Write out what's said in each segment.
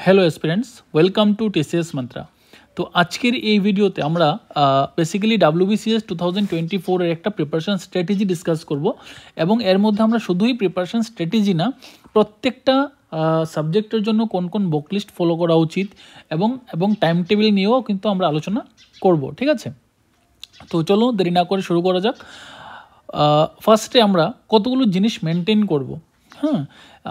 Hello aspirants, welcome to TCS Mantra. তো আজকের এই ভিডিওতে আমরা বেসিক্যালি WBCS 2024 এর একটা প্রিপারেশন স্ট্র্যাটেজি ডিসকাস করব এবং এর মধ্যে আমরা শুধুই প্রিপারেশন স্ট্র্যাটেজি না, প্রত্যেকটা সাবজেক্টের জন্য কোন কোন বুকলিস্ট ফলো করা উচিত এবং টাইম টেবিল নিয়েও কিন্তু আমরা আলোচনা করব। ঠিক আছে, তো চলো দেরি না করে শুরু করা যাক। ফার্স্টে আমরা কতগুলো জিনিস মেনটেন করব। হ্যাঁ,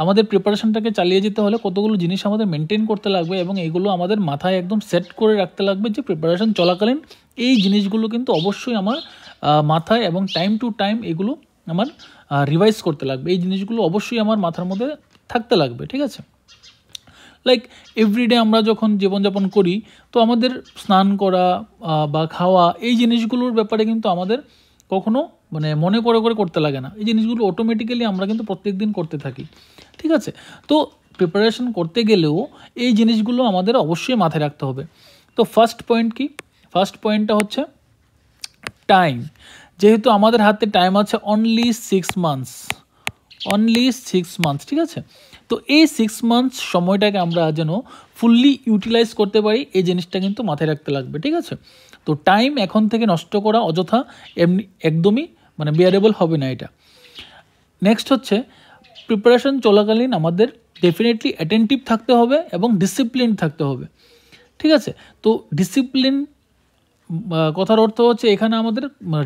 আমাদের প্রিপারেশনটাকে চালিয়ে যেতে হলে কতগুলো জিনিস আমাদের মেনটেন করতে লাগবে এবং এগুলো আমাদের মাথায় একদম সেট করে রাখতে লাগবে যে প্রিপারেশন চলাকালীন এই জিনিসগুলো কিন্তু অবশ্যই আমার মাথায় এবং টাইম টু টাইম এগুলো আমার রিভাইজ করতে লাগবে। এই জিনিসগুলো অবশ্যই আমার মাথার মধ্যে থাকতে লাগবে। ঠিক আছে, লাইক এভরিডে আমরা যখন জীবনযাপন করি তো আমাদের স্নান করা বা খাওয়া এই জিনিসগুলোর ব্যাপারে কিন্তু আমাদের কখনো মনে করে করে করতে লাগে না। এই জিনিসগুলো অটোমেটিক্যালি আমরা কিন্তু প্রত্যেক দিন করতে থাকি। ঠিক আছে, তো প্রিপারেশন করতে গেলেও এই জিনিসগুলো আমাদের অবশ্যই মাথায় রাখতে হবে। তো ফার্স্ট পয়েন্ট কি? ফার্স্ট পয়েন্টটা হচ্ছে টাইম। যেহেতু আমাদের হাতে টাইম আছে অনলি 6 মান্থস। ঠিক আছে, তো এই 6 মান্থস সময়টাকে আমরা যেন ফুললি ইউটিলাইজ করতে পারি, এই জিনিসটা কিন্তু মাথায় রাখতে লাগবে। ঠিক আছে, তো টাইম এখন থেকে নষ্ট করা অযথা এমনি একদমই বিয়ারেবল হবে না এটা। নেক্সট হচ্ছে প্রিপারেশন চলাকালীন আমাদের ডেফিনেটলি অ্যাটেন্টিভ থাকতে হবে এবং ডিসিপ্লিন থাকতে হবে। ঠিক আছে, তো ডিসিপ্লিন কথার অর্থ হচ্ছে এখানে আমাদের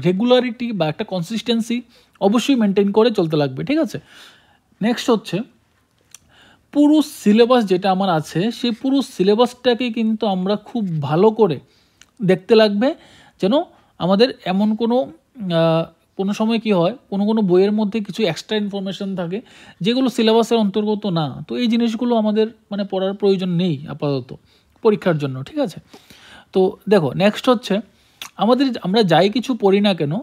রেগুলারিটি বা একটা কনসিস্টেন্সি অবশ্যই মেনটেন করে চলতে লাগবে। ঠিক আছে, নেক্সট হচ্ছে পুরো সিলেবাস যেটা আমার আছে সেই পুরো সিলেবাসটাকে কিন্তু আমরা খুব ভালো করে দেখতে লাগবে, যেন আমাদের এমন কোনো সময় কি হয়, কোনো বইয়ের মধ্যে কিছু এক্সট্রা ইনফরমেশন থাকে যেগুলো সিলেবাসের অন্তর্গত না। তো এই জিনিসগুলো আমাদের পড়ার প্রয়োজন নেই আপাতত পরীক্ষার জন্য। ঠিক আছে, তো দেখো নেক্সট হচ্ছে আমরা যাই কিছু পড়ি না কেন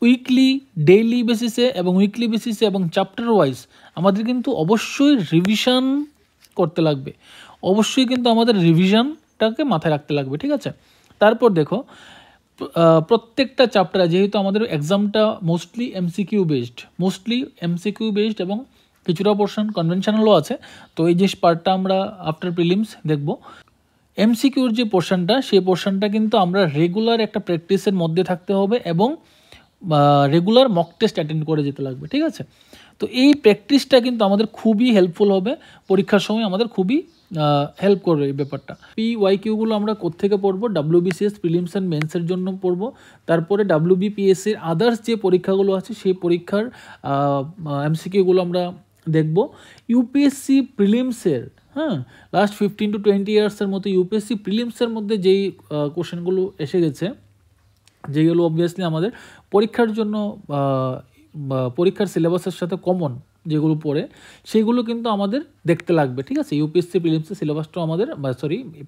উইকলি, ডেইলি বেসিসে এবং চ্যাপ্টার ওয়াইজ আমাদের কিন্তু অবশ্যই রিভিশন করতে লাগবে। অবশ্যই কিন্তু আমাদের রিভিশনটাকে মাথায় রাখতে লাগবে। ঠিক আছে, তারপর দেখো প্রত্যেকটা চ্যাপ্টারে যেহেতু আমাদের এক্সামটা মোস্টলি এমসিকিউ বেসড এবং কিছুটা পোর্শন কনভেনশনালও আছে, তো এই যে পার্টটা আমরা আফটার প্রিলিমস দেখব। এমসিকিউর যে পোর্শনটা, সেই পোর্শনটা কিন্তু আমরা রেগুলার একটা প্র্যাকটিসের মধ্যে থাকতে হবে এবং রেগুলার মক টেস্ট অ্যাটেন্ড করে যেতে লাগবে। ঠিক আছে, তো এই প্র্যাকটিসটা কিন্তু আমাদের খুবই হেল্পফুল হবে পরীক্ষার সময়, আমাদের খুবই হেল্প করবে এই ব্যাপারটা। PYQগুলো আমরা কোত্থেকে পড়বো? WBCS প্রিলিমস অ্যান্ড মেন্সের জন্য পড়বো, তারপরে WBPSCর আদার্স যে পরীক্ষাগুলো আছে সেই পরীক্ষার MCQগুলো আমরা দেখব। ইউপিএসসি প্রিলিমসের লাস্ট 15 to 20 ইয়ার্সের মতো ইউপিএসসি প্রিলিমসের মধ্যে যেই কোশ্চেনগুলো এসে গেছে, যেগুলো অবভিয়াসলি আমাদের পরীক্ষার জন্য পরীক্ষার সিলেবাসের সাথে কমন যেগুলো পড়ে সেগুলো কিন্তু আমাদের দেখতে লাগবে। ঠিক আছে, ইউপিএসসি প্রিলিমসের সিলেবাসটাও আমাদের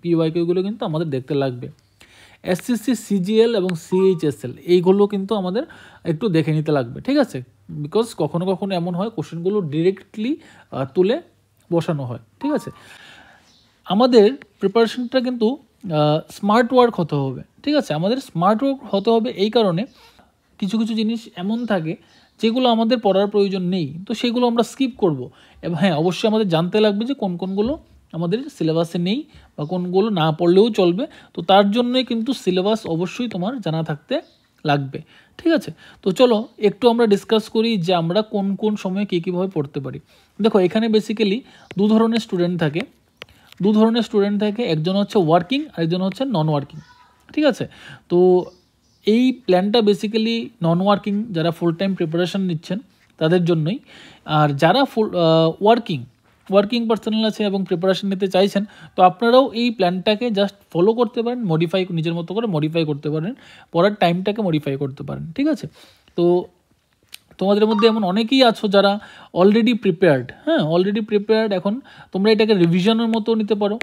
PYQগুলো কিন্তু আমাদের দেখতে লাগবে। SCC, CGL এবং CHSL এইগুলো কিন্তু আমাদের একটু দেখে নিতে লাগবে। ঠিক আছে, বিকজ কখনো কখনো এমন হয় কোশ্চেনগুলো ডিরেক্টলি তুলে বসানো হয়। ঠিক আছে, আমাদের প্রিপারেশনটা কিন্তু স্মার্ট ওয়ার্ক হতে হবে। ঠিক আছে, আমাদের স্মার্ট ওয়ার্ক হতে হবে এই কারণে কিছু কিছু জিনিস এমন থাকে যেগুলো আমাদের পড়ার প্রয়োজন নেই, তো সেগুলো আমরা স্কিপ করব। এবং হ্যাঁ, অবশ্যই আমাদের জানতে লাগবে যে কোনগুলো আমাদের সিলেবাসে নেই বা কোনগুলো না পড়লেও চলবে। তো তার জন্যই কিন্তু সিলেবাস অবশ্যই তোমার জানা থাকতে লাগবে। ঠিক আছে, তো চলো একটু আমরা ডিসকাস করি যে আমরা কোন সময় কীভাবে পড়তে পারি। দেখো এখানে বেসিক্যালি দু ধরনের স্টুডেন্ট থাকে, একজন হচ্ছে ওয়ার্কিং আর একজন হচ্ছে নন ওয়ার্কিং। ঠিক আছে, তো এই প্ল্যানটা বেসিক্যালি নন ওয়ার্কিং যারা ফুল টাইম প্রিপারেশন নিচ্ছেন তাদের জন্যই। আর যারা ওয়ার্কিং পার্সোনাল আছে এবং প্রিপারেশন নিতে চাইছেন, তো আপনারাও এই প্ল্যানটাকে জাস্ট ফলো করতে পারেন, নিজের মতো করে মডিফাই করতে পারেন, পড়ার টাইমটাকে মডিফাই করতে পারেন। ঠিক আছে, তো তোমাদের মধ্যে এমন অনেকেই আছো যারা অলরেডি প্রিপেয়ার্ড, এখন তোমরা এটাকে রিভিশনের মতো নিতে পারো।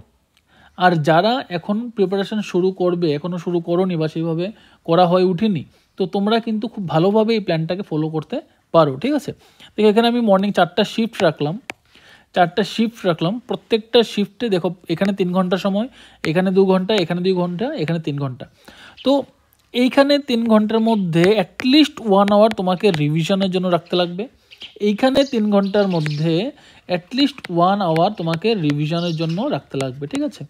আর যারা এখন প্রিপারেশন শুরু করবে, এখনও শুরু করোনি বা সেইভাবে করা হয়ে উঠেনি, তো তোমরা কিন্তু খুব ভালোভাবে এই প্ল্যানটাকে ফলো করতে পারো। ঠিক আছে, তো এখানে আমি মর্নিং 4টা শিফট রাখলাম। প্রত্যেকটা শিফটে দেখো এখানে 3 ঘন্টা সময়, এখানে 2 ঘন্টা, এখানে 2 ঘন্টা, এখানে 3 ঘন্টা। তো এইখানে 3 ঘন্টার মধ্যে অ্যাটলিস্ট 1 আওয়ার তোমাকে রিভিশনের জন্য রাখতে লাগবে। এইখানে 3 ঘন্টার মধ্যে অ্যাটলিস্ট 1 আওয়ার তোমাকে রিভিশনের জন্য রাখতে লাগবে, ঠিক আছে।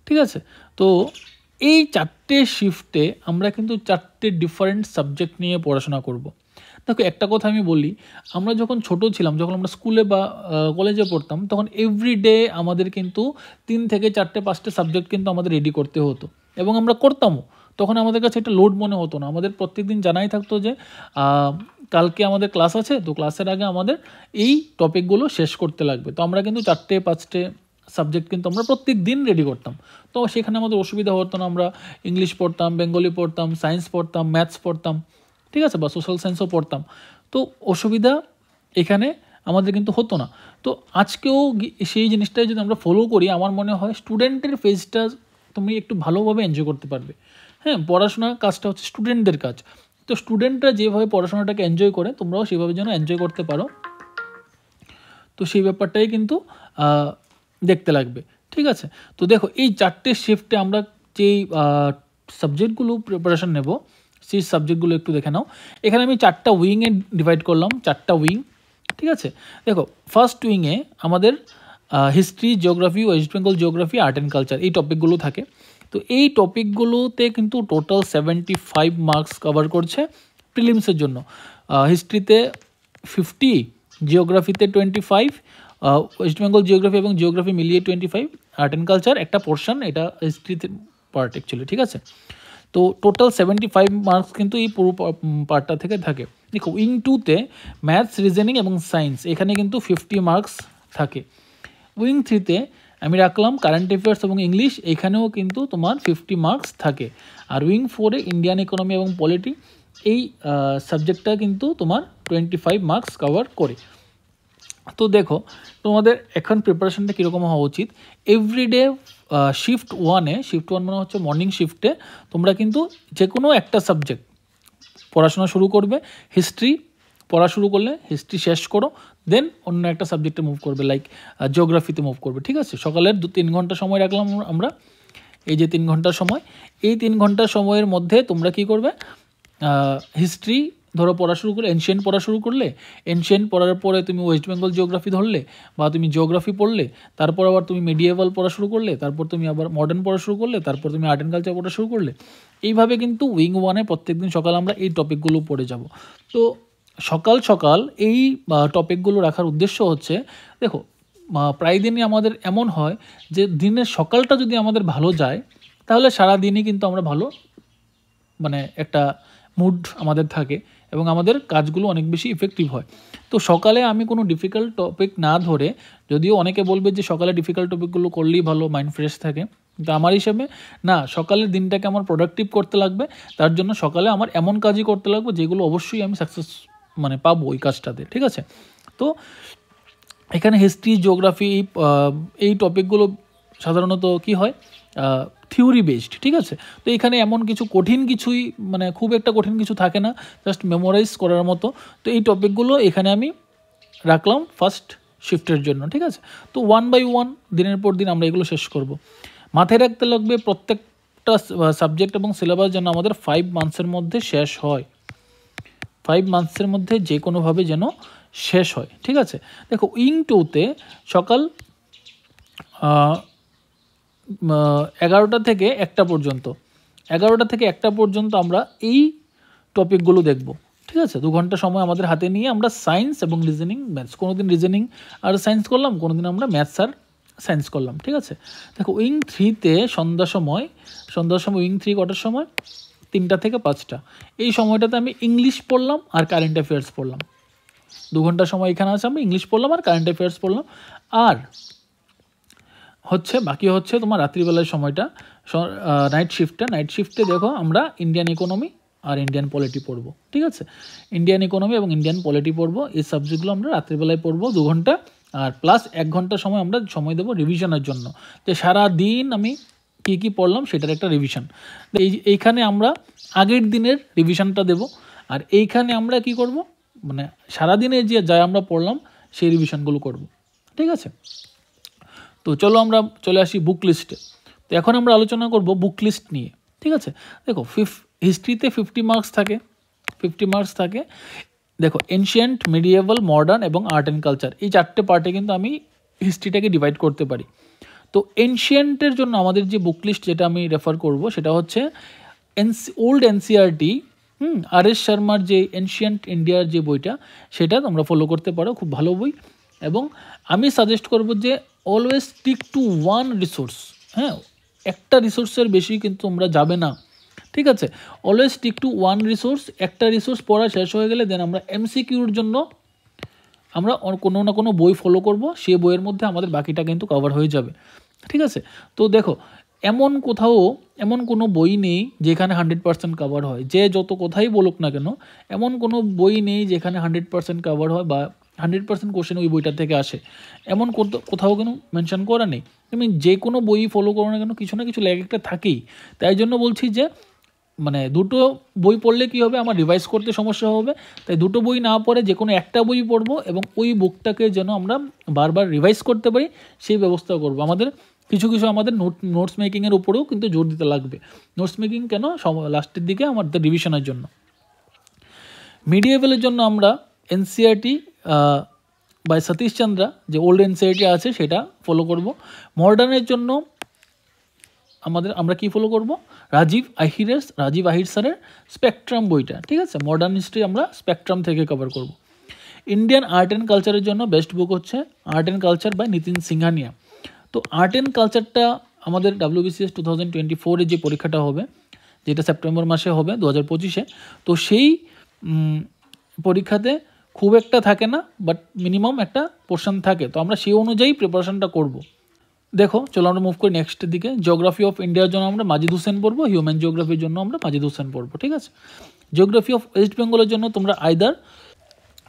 ঠিক আছে, তো এই 4টে শিফটে আমরা কিন্তু 4টে ডিফারেন্ট সাবজেক্ট নিয়ে পড়াশোনা করব। দেখো একটা কথা আমি বলি, আমরা যখন ছোট ছিলাম, যখন আমরা স্কুলে বা কলেজে পড়তাম, তখন এভরিডে আমাদের কিন্তু 3 থেকে 4টে 5টে সাবজেক্ট কিন্তু আমাদের রেডি করতে হতো এবং আমরা করতামও। তখন আমাদের কাছে একটা লোড মনে হতো না, আমাদের প্রত্যেকদিন জানাই থাকতো যে কালকে আমাদের ক্লাস আছে, তো ক্লাসের আগে আমাদের এই টপিকগুলো শেষ করতে লাগবে। তো আমরা কিন্তু 4টে 5টে সাবজেক্ট কিন্তু আমরা প্রত্যেক দিন রেডি করতাম। তো সেখানে আমাদের অসুবিধা হতো না, আমরা ইংলিশ পড়তাম, বেঙ্গলি পড়তাম, সায়েন্স পড়তাম, ম্যাথস পড়তাম, ঠিক আছে, বা সোশ্যাল সায়েন্সও পড়তাম। তো অসুবিধা এখানে আমাদের কিন্তু হতো না। তো আজকেও সেই জিনিসটাই যদি আমরা ফলো করি, আমার মনে হয় স্টুডেন্টের ফেজটা তুমি একটু ভালোভাবে এনজয় করতে পারবে। হ্যাঁ, পড়াশোনার কাজটা হচ্ছে স্টুডেন্টদের কাজ। তো স্টুডেন্টরা যেভাবে পড়াশোনাটাকে এনজয় করে, তোমরাও সেভাবে যেন এনজয় করতে পারো। তো সেই ব্যাপারটাই কিন্তু দেখতে লাগবে, ঠিক আছে। তো দেখো এই 4টে শিফটে আমরা যেই সাবজেক্টগুলো প্রিপারেশন নেব, সেই সাবজেক্টগুলো একটু দেখে নাও। এখানে আমি 4টা উইংয়ে ডিভাইড করলাম, 4টা উইং, ঠিক আছে। দেখো ফার্স্ট উইংয়ে আমাদের history, geography, West Bengal geography, art and culture, এই টপিকগুলো থাকে। তো এই টপিকগুলোতে কিন্তু টোটাল 75 মার্কস কভার করছে প্রিলিমসের জন্য। হিস্ট্রিতে 50, জিওগ্রাফিতে 25, ওয়েস্ট বেঙ্গল জিওগ্রাফি এবং জিওগ্রাফি মিলিয়ে 25, আর্ট অ্যান্ড কালচার একটা পোর্শন, এটা হিস্ট্রিতে পার্ট অ্যাকচুয়ালি, ঠিক আছে। তো টোটাল 75 মার্কস কিন্তু এই পুরো পার্টটা থেকে থাকে। দেখো উইং 2তে ম্যাথস, রিজনিং এবং সায়েন্স, এখানে কিন্তু 50 মার্কস থাকে। উইং 3তে আমি রাখলাম কারেন্ট অ্যাফেয়ার্স এবং ইংলিশ, এখানেও কিন্তু তোমার 50 মার্কস থাকে। আর উইং 4-এ ইন্ডিয়ান ইকোনমি এবং পলিটি, এই সাবজেক্টটা কিন্তু তোমার 25 মার্কস কভার করে। তো দেখো তোমাদের এখন প্রিপারেশনটা কীরকম হওয়া উচিত। এভরিডে শিফট 1 মানে হচ্ছে মর্নিং শিফটে তোমরা কিন্তু যে কোনো একটা সাবজেক্ট পড়াশোনা শুরু করবে। হিস্ট্রি পড়া শুরু করলে হিস্ট্রি শেষ করো, দেন অন্য একটা সাবজেক্টে মুভ করবে, লাইক জিওগ্রাফিতে মুভ করবে, ঠিক আছে। সকালের 3 ঘন্টা সময় রাখলাম আমরা, এই যে 3 ঘন্টার সময়, এই 3 ঘন্টার সময়ের মধ্যে তোমরা কি করবে, হিস্ট্রি ধরো পড়া শুরু করলে, এনশিয়েন্ট পড়া শুরু করলে, এনশিয়েন্ট পড়ার পরে তুমি ওয়েস্ট বেঙ্গল জিওগ্রাফি ধরলে বা তুমি জিওগ্রাফি পড়লে, তারপর আবার তুমি মিডিয়েভাল পড়া শুরু করলে, তারপর তুমি আবার মডার্ন পড়া শুরু করলে, তারপর তুমি আর্ট অ্যান্ড কালচার পড়া শুরু করলে। এইভাবে কিন্তু উইং 1-এ প্রত্যেকদিন সকাল আমরা এই টপিকগুলো পড়ে যাব। তো সকাল সকাল এই টপিকগুলো রাখার উদ্দেশ্য হচ্ছে, দেখো প্রায় দিনই আমাদের এমন হয় যে দিনের সকালটা যদি আমাদের ভালো যায়, তাহলে সারা দিনই কিন্তু আমরা ভালো, মানে একটা মুড আমাদের থাকে এবং আমাদের কাজগুলো অনেক বেশি ইফেক্টিভ হয়। তো সকালে আমি কোনো ডিফিকাল্ট টপিক না ধরে, যদিও অনেকে বলবে যে সকালে ডিফিকাল্ট টপিকগুলো করলেই ভালো, মাইন্ড ফ্রেশ থাকে, কিন্তু আমার হিসেবে না, সকালের দিনটাকে আমার প্রোডাক্টিভ করতে লাগবে। তার জন্য সকালে আমার এমন কাজই করতে লাগবে যেগুলো অবশ্যই আমি সাকসেস পাবো ওই কাজটাতে, ঠিক আছে। তো এখানে হিস্ট্রি, জিওগ্রাফি, এই টপিকগুলো সাধারণত কি হয়, থিওরি বেসড, ঠিক আছে। তো এখানে এমন কিছু কঠিন কিছুই, খুব একটা কঠিন কিছু থাকে না, জাস্ট মেমোরাইজ করার মতো। তো এই টপিকগুলো এখানে আমি রাখলাম ফার্স্ট শিফটের জন্য, ঠিক আছে। তো 1 বাই 1 দিনের পর দিন আমরা এগুলো শেষ করব। মাথায় রাখতে লাগবে প্রত্যেকটা সাবজেক্ট এবং সিলেবাস যেন আমাদের 5 মান্থসের মধ্যে শেষ হয়, 5 মান্থসের মধ্যে যে কোনোভাবে যেন শেষ হয়, ঠিক আছে। দেখো উইং 2-তে সকাল 11টা থেকে 1টা পর্যন্ত, 11টা থেকে 1টা পর্যন্ত আমরা এই টপিকগুলো দেখব, ঠিক আছে। 2 ঘন্টা সময় আমাদের হাতে নিয়ে আমরা সায়েন্স এবং রিজনিং, ম্যাথস, কোনো দিন রিজনিং আর সায়েন্স করলাম, কোনো দিন আমরা ম্যাথস আর সায়েন্স করলাম, ঠিক আছে। দেখো উইং 3-তে সন্ধ্যার সময় উইং 3 কটার সময়, 3টা থেকে 5টা, এই সময়টাতে আমি ইংলিশ পড়লাম আর কারেন্ট অ্যাফেয়ার্স পড়লাম। 2 ঘন্টা সময় এখানে আছে, আমি ইংলিশ পড়লাম আর কারেন্ট অ্যাফেয়ার্স পড়লাম। আর বাকি হচ্ছে তোমার রাত্রিবেলার সময়টা, নাইট শিফটে দেখো আমরা ইন্ডিয়ান ইকোনমি আর ইন্ডিয়ান পলিটি পড়বো, ঠিক আছে। ইন্ডিয়ান ইকোনমি এবং ইন্ডিয়ান পলিটি পড়বো, এই সাবজেক্টগুলো আমরা রাত্রিবেলায় পড়বো 2 ঘন্টা, আর প্লাস 1 ঘন্টা সময় আমরা সময় দেবো রিভিশনের জন্য, যে সারাদিন আমি কী পড়লাম সেটার একটা রিভিশন। এইখানে আমরা আগের দিনের রিভিশনটা দেব, আর এইখানে আমরা কি করব, সারাদিনে যা আমরা পড়লাম সেই রিভিশনগুলো করব, ঠিক আছে। তো চলো আমরা চলে আসি বুক লিস্টে। তো এখন আমরা আলোচনা করব বুক লিস্ট নিয়ে, ঠিক আছে। দেখো হিস্ট্রিতে 50 মার্কস থাকে, দেখো এনশিয়েন্ট, মিডিয়েভাল, মডার্ন এবং আর্ট অ্যান্ড কালচার, এই 4টে পার্টে কিন্তু আমি হিস্ট্রিটাকে ডিভাইড করতে পারি। তো এনশিয়েন্টের জন্য আমাদের যে বুক লিস্ট যেটা আমি রেফার করব সেটা হচ্ছে ওল্ড এনসিআরটি, আর.এস. শর্মার যে এনশিয়েন্ট ইন্ডিয়ার যে বইটা, সেটা তোমরা ফলো করতে পারো, খুব ভালো বই। এবং আমি সাজেস্ট করব যে always stick to one resource. হ্যাঁ, একটা রিসোর্সের বেশি কিন্তু তোমরা যাবে না, ঠিক আছে? Always stick to one resource. একটা রিসোর্স পড়া শেষ হয়ে গেলে দেন আমরা এমসিকিউর জন্য আমরা কোনো না কোনো বই ফলো করব, সেই বইয়ের মধ্যে আমাদের বাকিটা কিন্তু কভার হয়ে যাবে, ঠিক আছে? তো দেখো এমন কোনো বই নেই যেখানে 100% কভার হয়, যে যত কথাই বলুক না কেন, এমন কোনো বই নেই যেখানে 100% কভার হয় বা 100% কোশ্চেন ওই বইটার থেকে আসে, এমন কোথাও কোনো মেনশন করা নেই। তুমি যে কোনো বই ফলো করো না কেন, কিছু না কিছু ল্যাগ একটা থাকেই। তাই জন্য বলছি যে মানে দুটো বই পড়লে কী হবে, আমার রিভাইজ করতে সমস্যা হবে। তাই দুটো বই না পড়ে যে কোনো একটা বই পড়বো এবং ওই বুকটাকে যেন আমরা বারবার রিভাইজ করতে পারি সেই ব্যবস্থা করব। আমাদের কিছু আমাদের নোটস মেকিংয়ের উপরেও কিন্তু জোর দিতে লাগবে। নোটস মেকিং কেন, লাস্টের দিকে আমাদের রিভিশনের জন্য। মিডিয়েভেলের জন্য আমরা এনসিআরটি বাই সতীশ চন্দ্রা, যে ওল্ড এনসিআরটি আছে সেটা ফলো করব। মডার্নের জন্য আমরা কি ফলো করব, রাজীব আহির স্যারের স্পেকট্রাম বইটা, ঠিক আছে? মডার্ন হিস্ট্রি আমরা স্পেকট্রাম থেকে কভার করব। ইন্ডিয়ান আর্ট অ্যান্ড কালচারের জন্য বেস্ট বুক হচ্ছে art and culture by Nitin Singhania. তো আর্ট অ্যান্ড কালচারটা আমাদের WBCS 2024-এ যে পরীক্ষাটা হবে, যেটা সেপ্টেম্বর মাসে হবে 2025-এ, তো সেই পরীক্ষাতে খুব একটা থাকে না, বাট মিনিমাম একটা পোর্শন থাকে। তো আমরা সেই অনুযায়ী প্রিপারেশনটা করব। দেখো চলো আমরা মুভ করি নেক্সটের দিকে। জিওগ্রাফি অফ ইন্ডিয়ার জন্য আমরা মাজিদ হোসেন পড়বো, হিউম্যান জিওগ্রাফির জন্য আমরা মাজিদ হোসেন পড়বো, ঠিক আছে? জিওগ্রাফি অফ ওয়েস্ট বেঙ্গলের জন্য তোমরা আইদার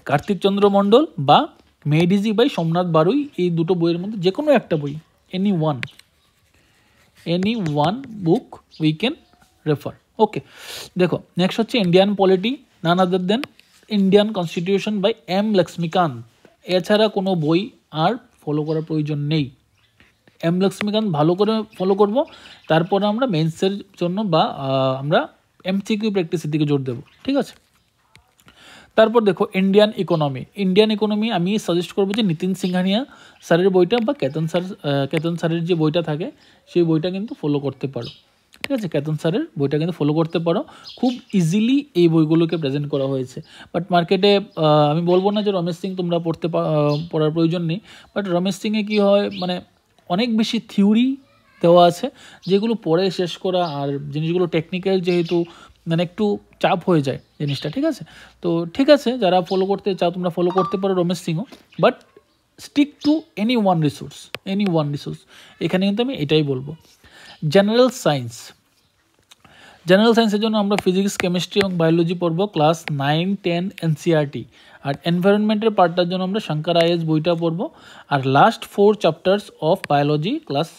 কার্তিক চন্দ্র মণ্ডল বা মেডিজি বাই সোমনাথ বারুই, এই দুটো বইয়ের মধ্যে যে কোনো একটা বই, any one book we can refer. Okay, দেখো নেক্সট হচ্ছে Indian polity, none other than Indian constitution by M Laxmikanth. এছাড়া কোনো বই আর ফলো করার প্রয়োজন নেই। এম লক্ষ্মীকান্ত ভালো করে ফলো করব, তারপরে আমরা মেন্সের জন্য বা আমরা MCQ প্র্যাকটিসের দিকে জোর দেবো, ঠিক আছে? তারপর দেখো ইন্ডিয়ান ইকোনমি আমি সাজেস্ট করবো যে নিতিন সিংহানিয়া স্যারের বইটা বা কেতন স্যারের যে বইটা থাকে সেই বইটা কিন্তু ফলো করতে পারো, ঠিক আছে? কেতন স্যারের বইটা কিন্তু ফলো করতে পারো, খুব ইজিলি এই বইগুলোকে প্রেজেন্ট করা হয়েছে। বাট মার্কেটে আমি বলবো না যে রমেশ সিং তোমরা পড়ার প্রয়োজন নেই, বাট রমেশ সিংয়ে কী হয়, মানে অনেক বেশি থিওরি দেওয়া আছে যেগুলো পড়ে শেষ করা, আর জিনিসগুলো টেকনিক্যাল যেহেতু মানে একটু চাপ হয়ে যায় জিনিসটা, ঠিক আছে? তো ঠিক আছে, যারা ফলো করতে চাও তোমরা ফলো করতে পারো রমেশ সিংও, but stick to any one resource. এখানে কিন্তু আমি এটাই বলবো। জেনারেল সায়েন্সের জন্য আমরা ফিজিক্স, কেমিস্ট্রি এবং বায়োলজি পড়বো ক্লাস 9, 10 NCERT। আর এনভায়রনমেন্টের পার্টটার জন্য আমরা শঙ্কর IAS বইটা পড়বো। আর last 4 chapters of biology class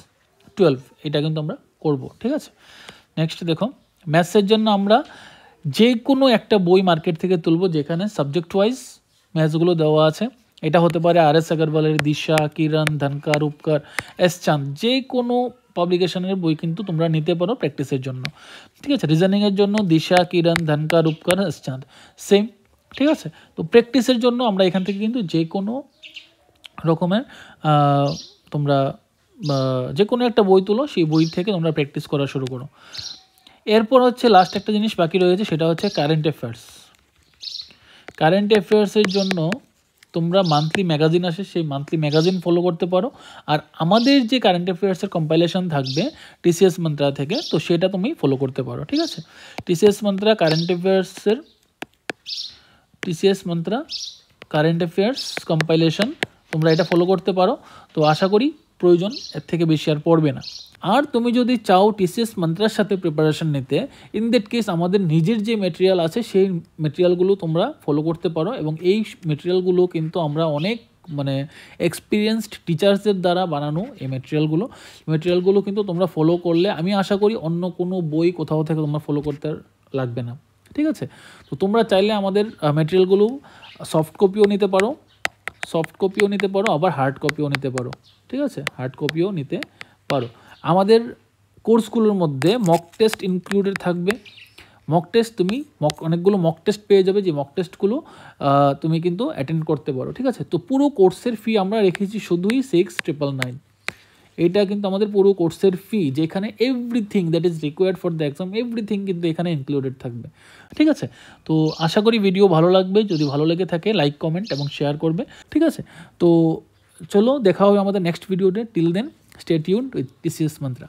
12, এটা কিন্তু আমরা করবো, ঠিক আছে? নেক্সট দেখো ম্যাথসের জন্য আমরা যে কোনো একটা বই মার্কেট থেকে তুলবো যেখানে সাবজেক্ট ওয়াইজ ম্যাথসগুলো দেওয়া আছে। এটা হতে পারে R.S. আগরওয়ালের দিশা, কিরণ, ধনকার, উপকার, S. চাঁদ, যে কোনো পাবলিকেশনের বই কিন্তু তোমরা নিতে পারো প্র্যাকটিসের জন্য, ঠিক আছে? রিজনিংয়ের জন্য দিশা, কিরণ, ধনকার, উপকার, S. চাঁদ সেম, ঠিক আছে? তো প্র্যাকটিসের জন্য আমরা এখান থেকে কিন্তু যে কোনো রকমের তোমরা যে কোনো একটা বই তুলো, সেই বই থেকে তোমরা প্র্যাকটিস করা শুরু করো। এরপর হচ্ছে লাস্ট একটা জিনিস বাকি রয়েছে, সেটা হচ্ছে কারেন্ট অ্যাফেয়ার্সের জন্য তোমরা মান্থলি ম্যাগাজিন আসে, সেই মান্থলি ম্যাগাজিন ফলো করতে পারো। আর আমাদের যে কারেন্ট অ্যাফেয়ার্সের কম্পাইলেশন থাকবে TCS মন্ত্রা থেকে, তো সেটা তুমি ফলো করতে পারো, ঠিক আছে? TCS mantra current affairs compilation, তোমরা এটা ফলো করতে পারো। তো আশা করি প্রয়োজন এর থেকে বেশি আর পড়বে না। আর তুমি যদি চাও TCS মন্ত্রার সাথে প্রিপারেশন নিতে, ইন দ্যাট কেস আমাদের নিজের যে মেটেরিয়াল আছে সেই মেটেরিয়ালগুলো তোমরা ফলো করতে পারো। এবং এই মেটেরিয়ালগুলো কিন্তু আমরা অনেক মানে এক্সপিরিয়েন্সড টিচার্সদের দ্বারা বানানো এই মেটেরিয়ালগুলো কিন্তু তোমরা ফলো করলে আমি আশা করি অন্য কোনো বই কোথাও থেকে তোমরা ফলো করতে লাগবে না, ঠিক আছে? তো তোমরা চাইলে আমাদের মেটেরিয়ালগুলো সফট কপিও নিতে পারো, আবার হার্ড কপিও নিতে পারো, ঠিক আছে? নিতে পারো। আমাদের কোর্সগুলোর মধ্যে মক টেস্ট ইনক্লুডেড থাকবে, মক টেস্ট তুমি অনেকগুলো মক টেস্ট পেয়ে যাবে, যে মক টেস্টগুলো তুমি কিন্তু অ্যাটেন্ড করতে পারো, ঠিক আছে। তো পুরো কোর্সের ফি আমরা রেখেছি শুধুই 6,999। এটা কিন্তু আমাদের পুরো কোর্সের ফি, যেখানে everything that is required for the exam, everything কিন্তু এখানে ইনক্লুডেড থাকবে, ঠিক আছে। তো আশা করি ভিডিও ভালো লাগবে, যদি ভালো লেগে থাকে লাইক, কমেন্ট এবং শেয়ার করবে, ঠিক আছে। তো চলো দেখা হবে আমাদের নেক্সট ভিডিওতে। Till then stay tuned with TCS Mantra।